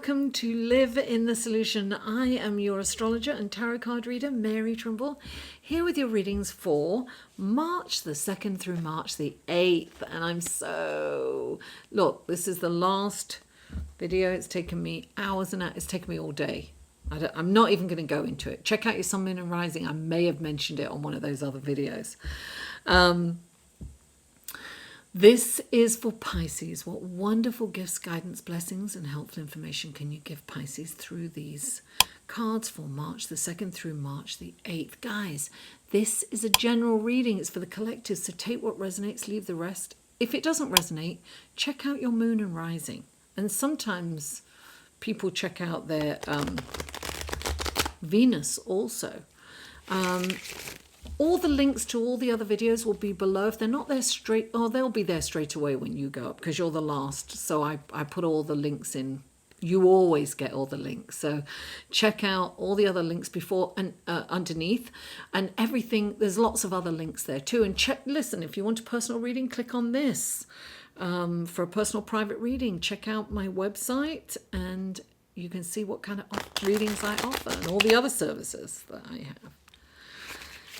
welcome to Live in the Solution. I am your astrologer and tarot card reader, Mary Trimble, here with your readings for March the 2nd through March the 8th. And I'm so... Look, this is the last video. It's taken me hours and hours. It's taken me all day. I'm not even going to go into it. Check out your Sun, Moon and Rising. I may have mentioned it on one of those other videos. This is for Pisces. What wonderful gifts, guidance, blessings, and helpful information can you give Pisces through these cards for March the 2nd through March the 8th? Guys, this is a general reading. It's for the collective, so take what resonates, leave the rest. If it doesn't resonate, check out your Moon and Rising. And sometimes people check out their Venus also. All the links to all the other videos will be below. If they're not there straight, oh, they'll be there straight away when you go up because you're the last. So I put all the links in. You always get all the links. So check out all the other links before and underneath and everything. There's lots of other links there too. And listen, if you want a personal reading, click on this. For a personal private reading, check out my website and you can see what kind of readings I offer and all the other services that I have.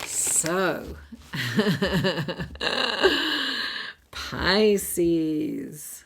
So, Pisces.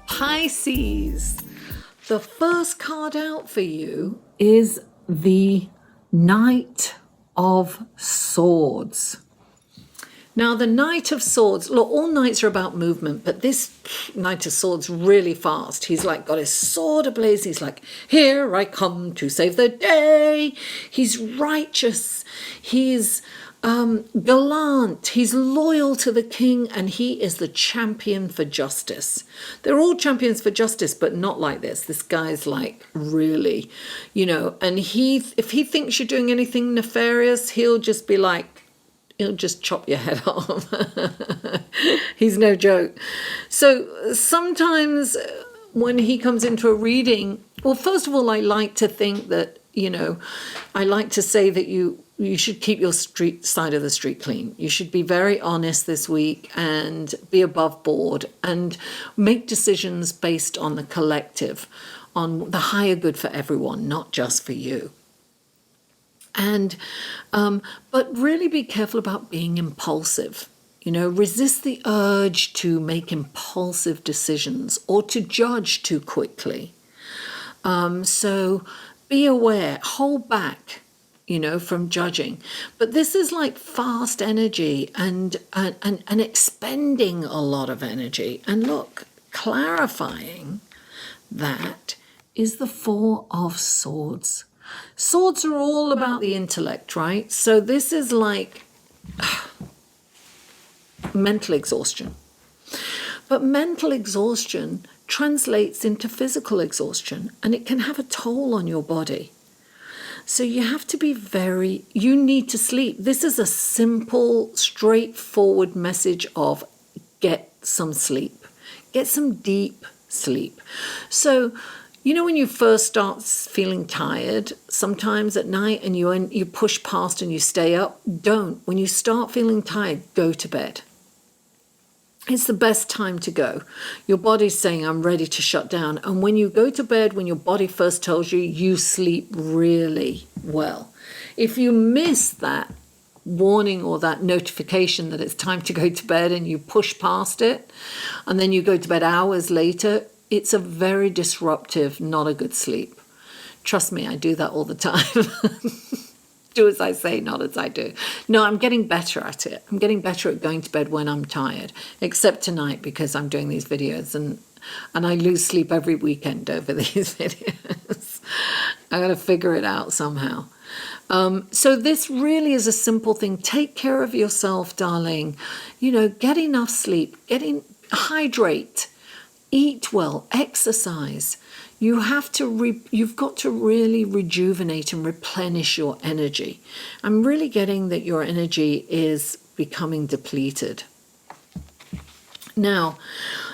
Pisces, the first card out for you is the Knight of Swords. Now, the Knight of Swords, look, all knights are about movement, but this Knight of Swords really fast. He's like got his sword ablaze. He's like, here I come to save the day. He's righteous. He's gallant, he's loyal to the king, and he is the champion for justice. They're all champions for justice, but not like this. This guy's like really, and if he thinks you're doing anything nefarious, he'll just be like, he'll just chop your head off. He's no joke. So sometimes when he comes into a reading, well, first of all, I like to think that, I like to say that you should keep your side of the street clean. You should be very honest this week and be above board and make decisions based on the collective, on the higher good for everyone, not just for you. And but really be careful about being impulsive. Resist the urge to make impulsive decisions or to judge too quickly. So be aware, hold back, from judging. But this is like fast energy and expending a lot of energy. And look, clarifying that is the Four of Swords. Swords are all about the intellect, right? So this is like mental exhaustion. But mental exhaustion translates into physical exhaustion, and it can have a toll on your body. So you have to be you need to sleep. This is a simple, straightforward message of get some sleep. Get some deep sleep. So, when you first start feeling tired, sometimes at night, and you push past and you stay up, don't. When you start feeling tired, go to bed. It's the best time to go. Your body's saying, I'm ready to shut down. And when you go to bed, when your body first tells you, you sleep really well. If you miss that warning or that notification that it's time to go to bed, and you push past it and then you go to bed hours later, it's a very disruptive, not a good sleep. Trust me, I do that all the time. Do as I say, not as I do. No, I'm getting better at it. I'm getting better at going to bed when I'm tired, except tonight because I'm doing these videos and I lose sleep every weekend over these videos. I got to figure it out somehow. So this really is a simple thing. Take care of yourself, darling. You know, get enough sleep, hydrate, eat well, exercise. You've got to really rejuvenate and replenish your energy. I'm really getting that your energy is becoming depleted. Now,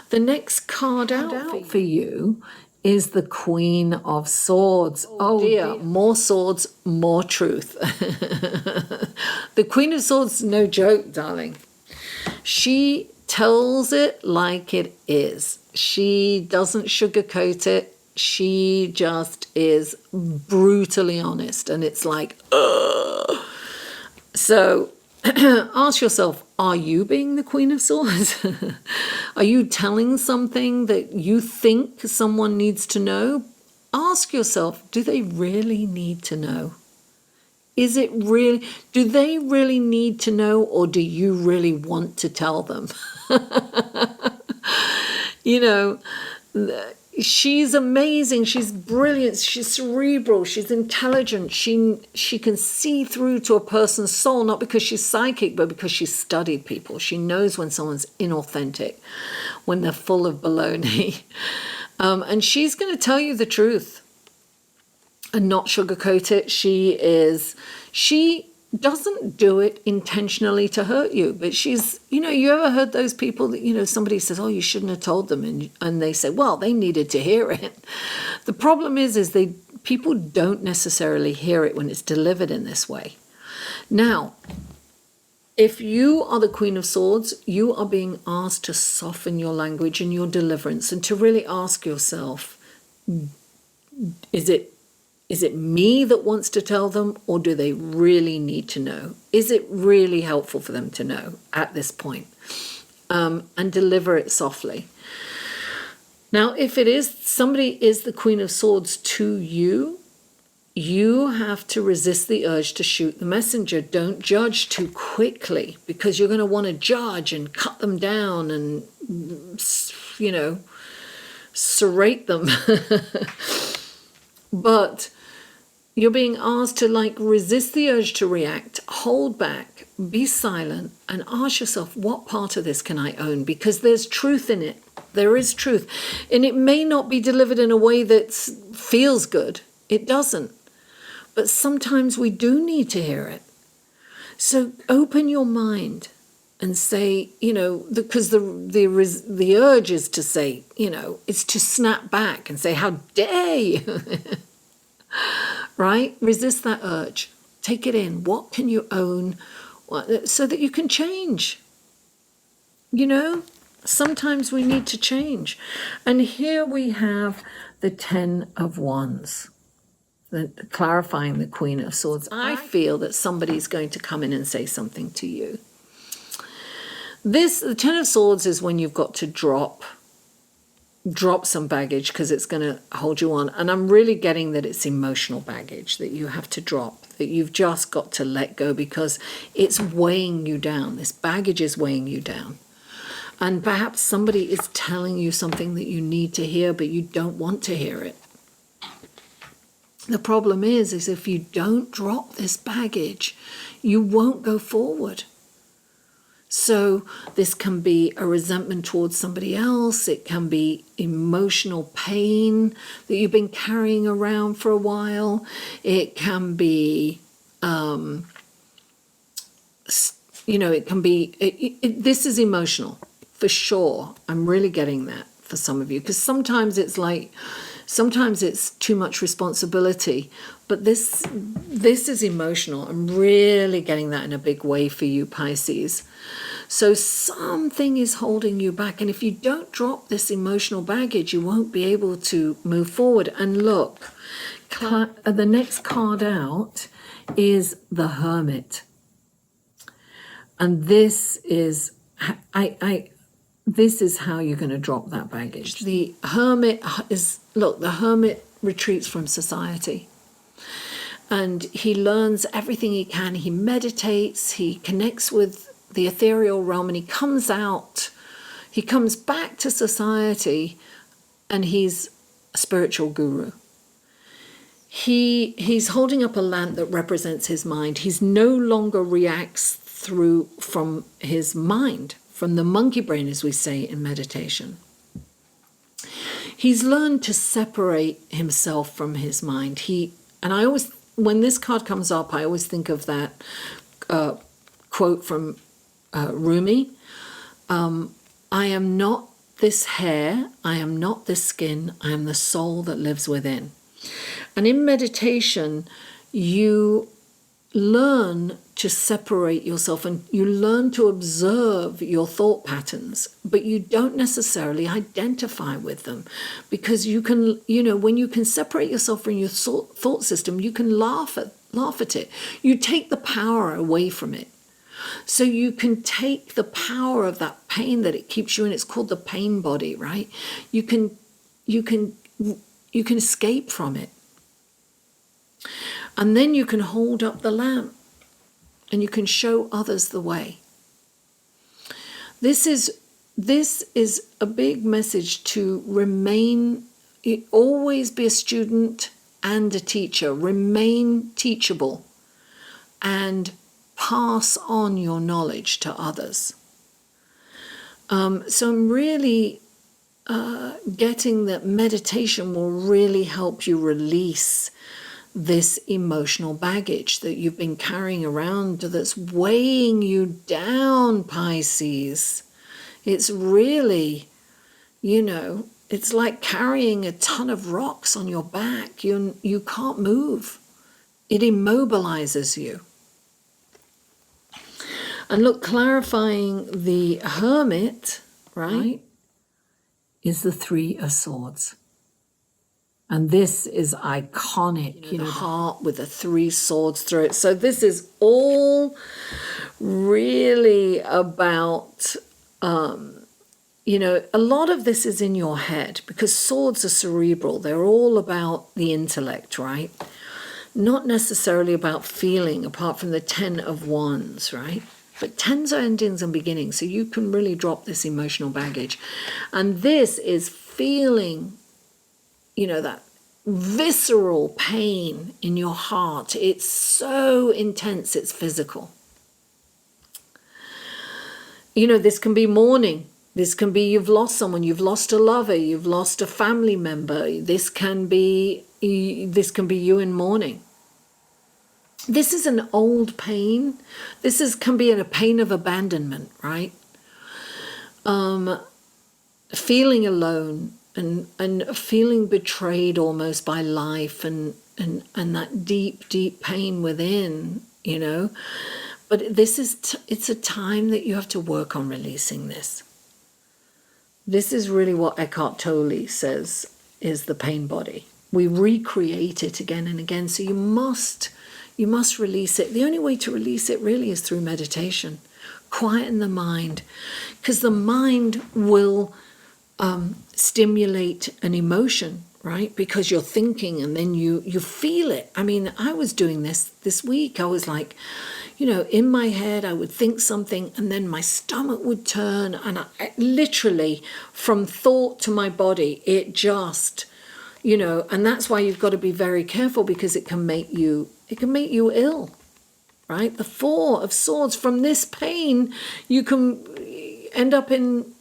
the next card out for you is the Queen of Swords. Oh dear, more swords, more truth. The Queen of Swords, no joke, darling. She tells it like it is. She doesn't sugarcoat it. She just is brutally honest, and it's like, ugh. So ask yourself, are you being the Queen of Swords? Are you telling something that you think someone needs to know? Ask yourself, do they really need to know? Do they really need to know, or do you really want to tell them? You know, she's amazing, she's brilliant, she's cerebral, she's intelligent, she can see through to a person's soul, not because she's psychic, but because she's studied people. She knows when someone's inauthentic, when they're full of baloney. And she's going to tell you the truth and not sugarcoat it. She doesn't do it intentionally to hurt you, but she's, you know, you ever heard those people that, you know, somebody says, oh, you shouldn't have told them, and they say, well, they needed to hear it. The problem is people don't necessarily hear it when it's delivered in this way. Now, if you are the Queen of Swords, you are being asked to soften your language and your deliverance, and to really ask yourself, is it me that wants to tell them, or do they really need to know? Is it really helpful for them to know at this point? And deliver it softly. Now, if somebody is the Queen of Swords to you, you have to resist the urge to shoot the messenger. Don't judge too quickly, because you're going to want to judge and cut them down and, you know, serrate them. But you're being asked to resist the urge to react, hold back, be silent, and ask yourself, what part of this can I own? Because there's truth in it. There is truth. And it may not be delivered in a way that feels good. It doesn't. But sometimes we do need to hear it. So open your mind and say, you know, because the urge is to say, you know, it's to snap back and say, how dare you? Right? Resist that urge. Take it in. What can you own so that you can change? You know, sometimes we need to change. And here we have the 10 of Wands, clarifying the Queen of Swords. I feel that somebody's going to come in and say something to you. The 10 of Swords is when you've got to drop some baggage, because it's going to hold you on. And I'm really getting that it's emotional baggage that you have to drop, that you've just got to let go, because it's weighing you down. This baggage is weighing you down. And perhaps somebody is telling you something that you need to hear, but you don't want to hear it. The problem is if you don't drop this baggage, you won't go forward. So this can be a resentment towards somebody else. It can be emotional pain that you've been carrying around for a while. It can be, it can be, this is emotional for sure. I'm really getting that for some of you, because sometimes it's too much responsibility, but this is emotional. I'm really getting that in a big way for you, Pisces. So something is holding you back, and if you don't drop this emotional baggage, you won't be able to move forward. And look, the next card out is the Hermit. And this is, this is how you're going to drop that baggage. The Hermit the Hermit retreats from society. And he learns everything he can. He meditates, he connects with the ethereal realm, and he comes back to society, and he's a spiritual guru. He's holding up a lamp that represents his mind. He's no longer reacts from his mind, from the monkey brain, as we say in meditation. He's learned to separate himself from his mind. When this card comes up, I always think of that quote from Rumi. I am not this hair, I am not this skin, I am the soul that lives within. And in meditation, you learn to separate yourself, and you learn to observe your thought patterns, but you don't necessarily identify with them, because you can, when you can separate yourself from your thought system, you can laugh at it. You take the power away from it. So you can take the power of that pain that it keeps you in. It's called the pain body, right? You can escape from it. And then you can hold up the lamp and you can show others the way. This is a big message to always be a student and a teacher. Remain teachable and pass on your knowledge to others. So I'm really getting that meditation will really help you release this emotional baggage that you've been carrying around that's weighing you down, Pisces. It's really, it's like carrying a ton of rocks on your back. You can't move. It immobilizes you. And look, clarifying the Hermit, right, is the Three of Swords. And this is iconic, the heart with the three swords through it. So this is all really about, a lot of this is in your head, because swords are cerebral. They're all about the intellect, right? Not necessarily about feeling, apart from the 10 of Wands, right? But 10s are endings and beginnings, so you can really drop this emotional baggage. And this is feeling, that visceral pain in your heart. It's so intense, it's physical. This can be mourning. This can be you've lost someone, you've lost a lover, you've lost a family member. This can be you in mourning. This is an old pain. Can be a pain of abandonment, right? Feeling alone and feeling betrayed almost by life, and that deep, deep pain within, But it's a time that you have to work on releasing this. This is really what Eckhart Tolle says is the pain body. We recreate it again and again. So you must release it. The only way to release it really is through meditation. Quieten the mind, because the mind will stimulate an emotion, right? Because you're thinking and then you feel it. I mean, I was doing this week. I was like, in my head, I would think something and then my stomach would turn, and I literally, from thought to my body, it just, and that's why you've got to be very careful, because it can make you ill, right? The Four of Swords, from this pain, you can end up in,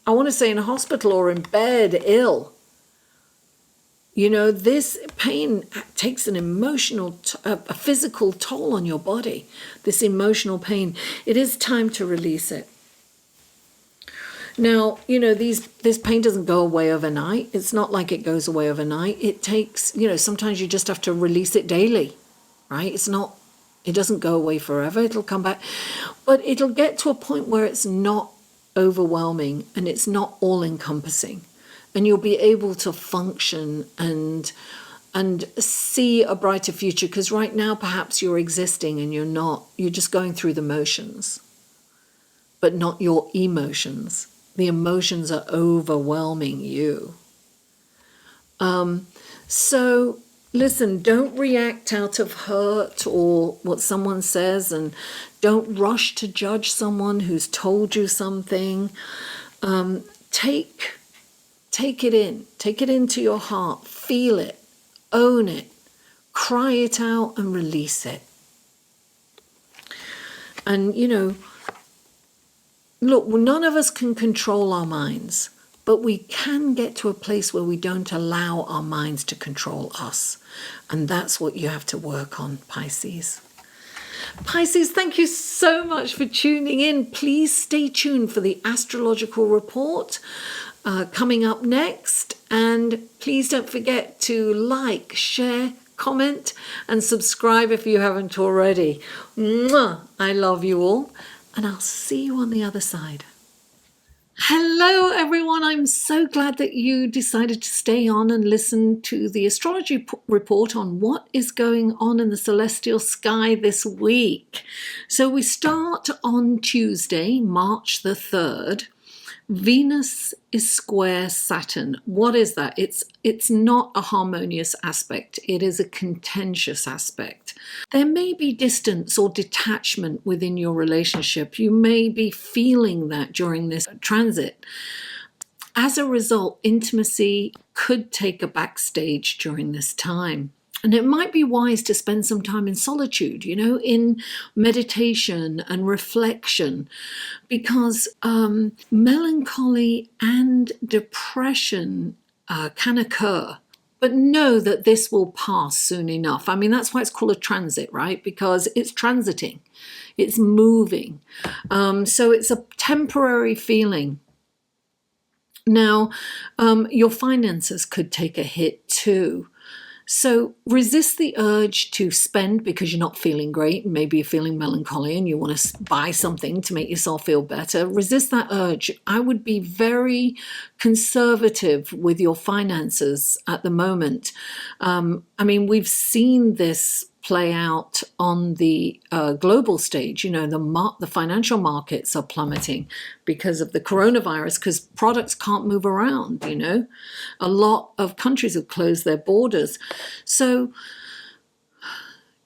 I want to say, in a hospital or in bed, ill. This pain takes an emotional, a physical toll on your body, this emotional pain. It is time to release it. Now, this pain doesn't go away overnight. It's not like it goes away overnight. It takes, sometimes you just have to release it daily, right? It doesn't go away forever. It'll come back. But it'll get to a point where it's not overwhelming and it's not all-encompassing. And you'll be able to function and and see a brighter future, because right now perhaps you're existing and you're just going through the motions, but not your emotions. The emotions are overwhelming you. So listen, don't react out of hurt or what someone says, and don't rush to judge someone who's told you something. Take it in. Take it into your heart. Feel it. Own it. Cry it out and release it. And, look, none of us can control our minds, but we can get to a place where we don't allow our minds to control us. And that's what you have to work on, Pisces. Pisces, thank you so much for tuning in. Please stay tuned for the astrological report coming up next. And please don't forget to like, share, comment, and subscribe if you haven't already. Mwah! I love you all, and I'll see you on the other side. Hello everyone, I'm so glad that you decided to stay on and listen to the astrology report on what is going on in the celestial sky this week. So we start on Tuesday, March the 3rd. Venus is square Saturn. What is that? It's not a harmonious aspect. It is a contentious aspect. There may be distance or detachment within your relationship. You may be feeling that during this transit. As a result, intimacy could take a backstage during this time. And it might be wise to spend some time in solitude, in meditation and reflection, because melancholy and depression can occur. But know that this will pass soon enough. I mean, that's why it's called a transit, right? Because it's transiting, it's moving. So it's a temporary feeling. Now, your finances could take a hit too. So resist the urge to spend because you're not feeling great. Maybe you're feeling melancholy and you want to buy something to make yourself feel better. Resist that urge. I would be very conservative with your finances at the moment. I mean, we've seen this play out on the global stage. The financial markets are plummeting because of the coronavirus, because products can't move around. A lot of countries have closed their borders. So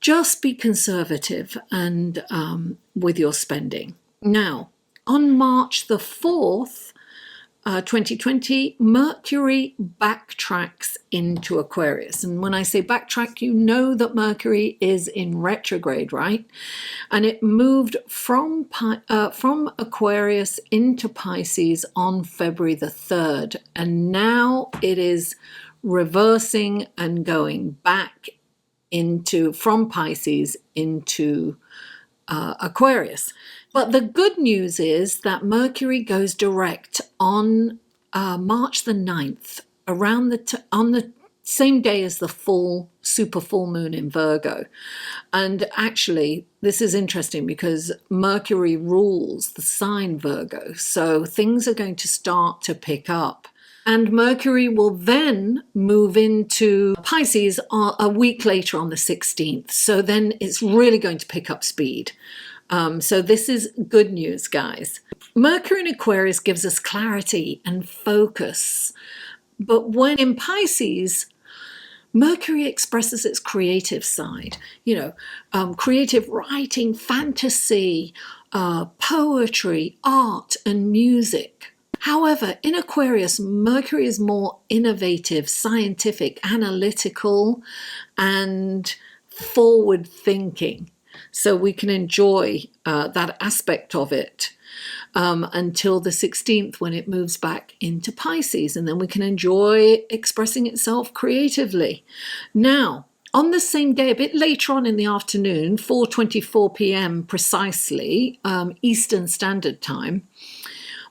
just be conservative and with your spending. Now, on March the 4th, 2020, Mercury backtracks into Aquarius. And when I say backtrack, you know that Mercury is in retrograde, right? And it moved from Aquarius into Pisces on February the 3rd. And now it is reversing and going back from Pisces into Aquarius. But the good news is that Mercury goes direct on March the 9th, on the same day as the super full moon in Virgo. And actually, this is interesting because Mercury rules the sign Virgo. So things are going to start to pick up. And Mercury will then move into Pisces a week later on the 16th. So then it's really going to pick up speed. So this is good news, guys. Mercury in Aquarius gives us clarity and focus. But when in Pisces, Mercury expresses its creative side, creative writing, fantasy, poetry, art, and music. However, in Aquarius, Mercury is more innovative, scientific, analytical, and forward-thinking. So we can enjoy that aspect of it until the 16th, when it moves back into Pisces, and then we can enjoy expressing itself creatively. Now, on the same day, a bit later on in the afternoon, 4:24 p.m. precisely, Eastern Standard Time,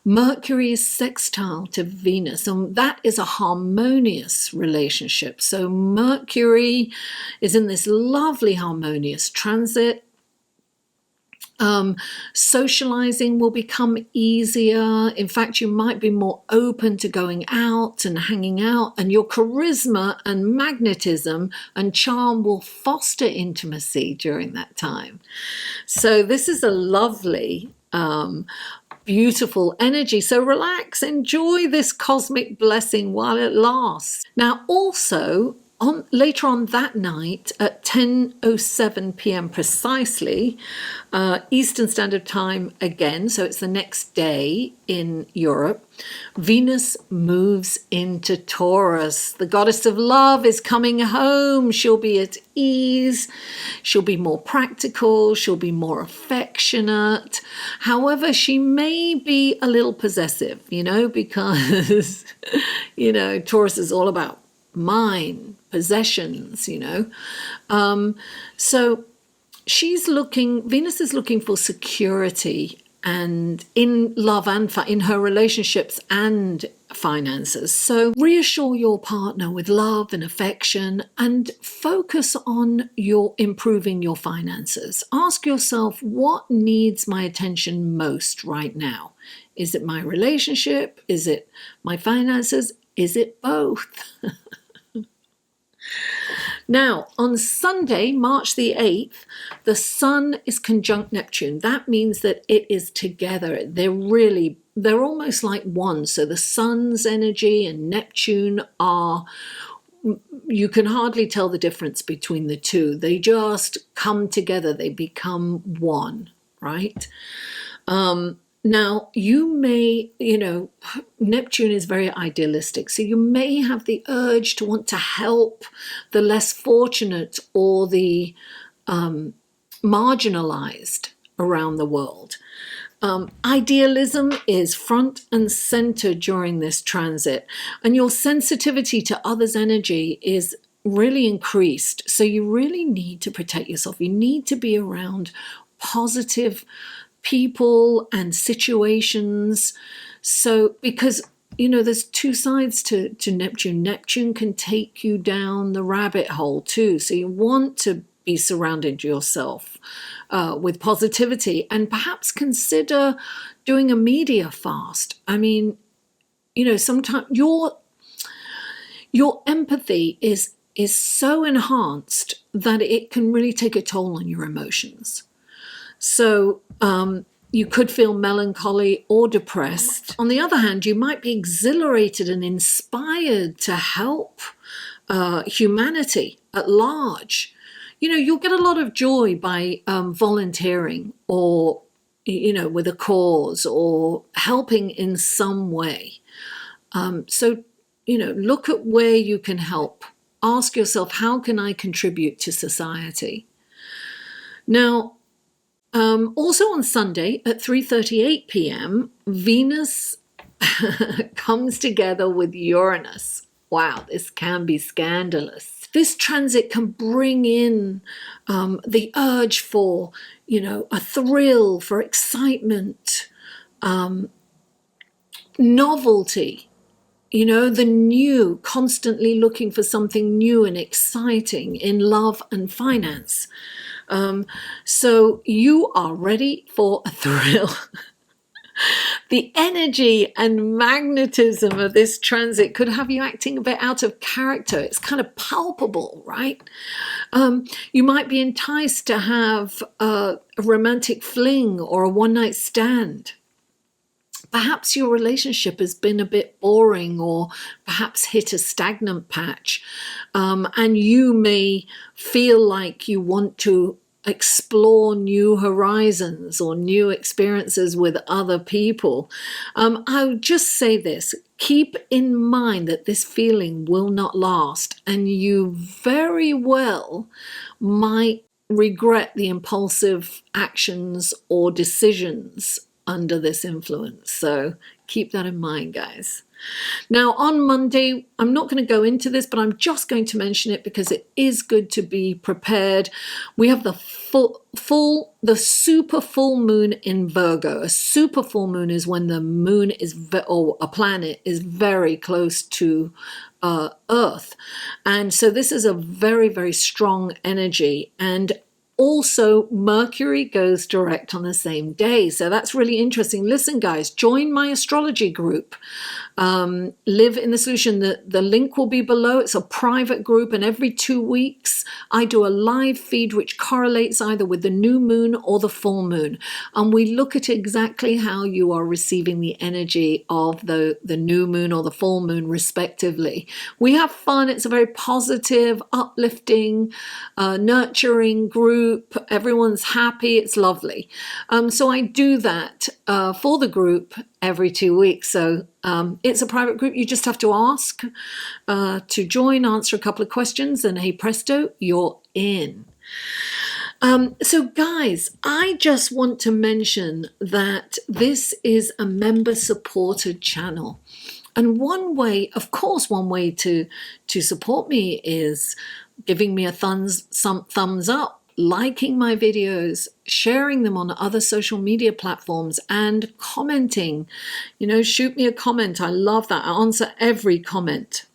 Mercury is sextile to Venus, and that is a harmonious relationship. So Mercury is in this lovely harmonious transit. Socializing will become easier. In fact, you might be more open to going out and hanging out, and your charisma and magnetism and charm will foster intimacy during that time. So this is a lovely, beautiful energy. So relax, enjoy this cosmic blessing while it lasts. Now, also, later on that night at 10:07 p.m. precisely, Eastern Standard Time again, so it's the next day in Europe, Venus moves into Taurus. The goddess of love is coming home. She'll be at ease. She'll be more practical. She'll be more affectionate. However, she may be a little possessive, because, Taurus is all about mine, possessions, so Venus is looking for security, and in love and in her relationships and finances. So reassure your partner with love and affection, and focus on improving your finances. Ask yourself, what needs my attention most right now? Is it my relationship? Is it my finances? Is it both? Now, on Sunday, March the 8th, the Sun is conjunct Neptune. That means that it is together. They're almost like one. So the Sun's energy and Neptune you can hardly tell the difference between the two. They just come together. They become one, right? Now, you may, Neptune is very idealistic, so you may have the urge to want to help the less fortunate or the marginalized around the world. Idealism is front and center during this transit, and your sensitivity to others' energy is really increased. So you really need to protect yourself. You need to be around positive people and situations. So because there's two sides to Neptune. Neptune can take you down the rabbit hole too. So you want to be surrounded yourself with positivity, and perhaps consider doing a media fast. I mean, sometimes your empathy is so enhanced that it can really take a toll on your emotions. So you could feel melancholy or depressed. On the other hand, you might be exhilarated and inspired to help humanity at large. You'll get a lot of joy by volunteering or, with a cause or helping in some way. So, look at where you can help. Ask yourself, how can I contribute to society? Now, also on Sunday at 3:38 p.m., Venus comes together with Uranus. Wow, this can be scandalous. This transit can bring in the urge for, a thrill, for excitement, novelty, the new, constantly looking for something new and exciting in love and finance. So you are ready for a thrill. The energy and magnetism of this transit could have you acting a bit out of character. It's kind of palpable, right? You might be enticed to have a romantic fling or a one-night stand. Perhaps your relationship has been a bit boring, or perhaps hit a stagnant patch, and you may feel like you want to explore new horizons or new experiences with other people. I would just say this: keep in mind that this feeling will not last, and you very well might regret the impulsive actions or decisions under this influence. So keep that in mind, guys. Now, on Monday, I'm not going to go into this, but I'm just going to mention it because it is good to be prepared. We have the super full moon in Virgo. A super full moon is when the moon is, or a planet is very close to Earth. And so this is a very, very strong energy. And Also, Mercury goes direct on the same day. So that's really interesting. Listen, guys, join my astrology group. Live in the Solution. The link will be below. It's a private group, and every 2 weeks I do a live feed which correlates either with the new moon or the full moon. And we look at exactly how you are receiving the energy of the new moon or the full moon, respectively. We have fun. It's a very positive, uplifting, nurturing group. Everyone's happy. It's lovely. So I do that for the group every 2 weeks. So it's a private group. You just have to ask to join, answer a couple of questions, and hey presto, you're in. So guys, I just want to mention that this is a member supported channel. And one way to support me is giving me a thumbs up, liking my videos, sharing them on other social media platforms, and commenting. Shoot me a comment. I love that. I answer every comment.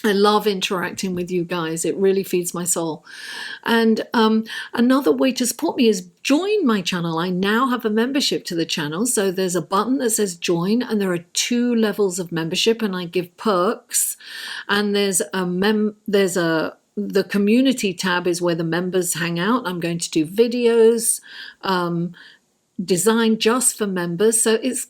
I love interacting with you guys. It really feeds my soul. And another way to support me is join my channel. I now have a membership to the channel. So there's a button that says join, and there are 2 levels of membership, and I give perks. And there's the community tab is where the members hang out. I'm going to do videos designed just for members. So it's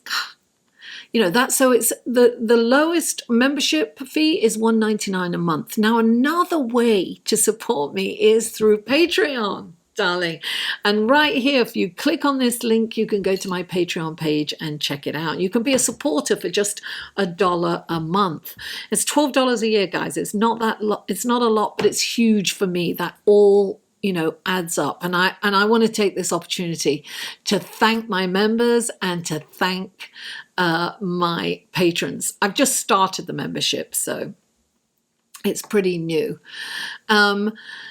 it's the lowest membership fee is $1.99 a month. Now, another way to support me is through Patreon, darling. And right here, if you click on this link, you can go to my Patreon page and check it out. You can be a supporter for just $1 a month. It's $12 a year, guys. It's not it's not a lot, but it's huge for me. That all adds up. And I want to take this opportunity to thank my members and to thank my patrons. I've just started the membership, so it's pretty new.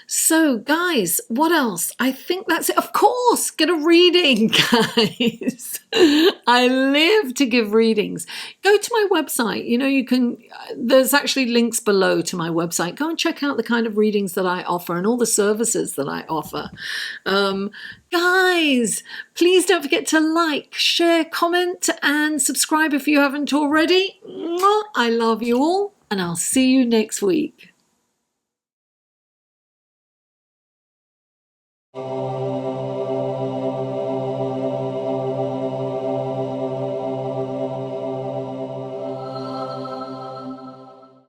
So guys, what else? I think that's it. Of course, get a reading, guys. I live to give readings. Go to my website. There's actually links below to my website. Go and check out the kind of readings that I offer and all the services that I offer. Guys, please don't forget to like, share, comment, and subscribe if you haven't already. I love you all, and I'll see you next week.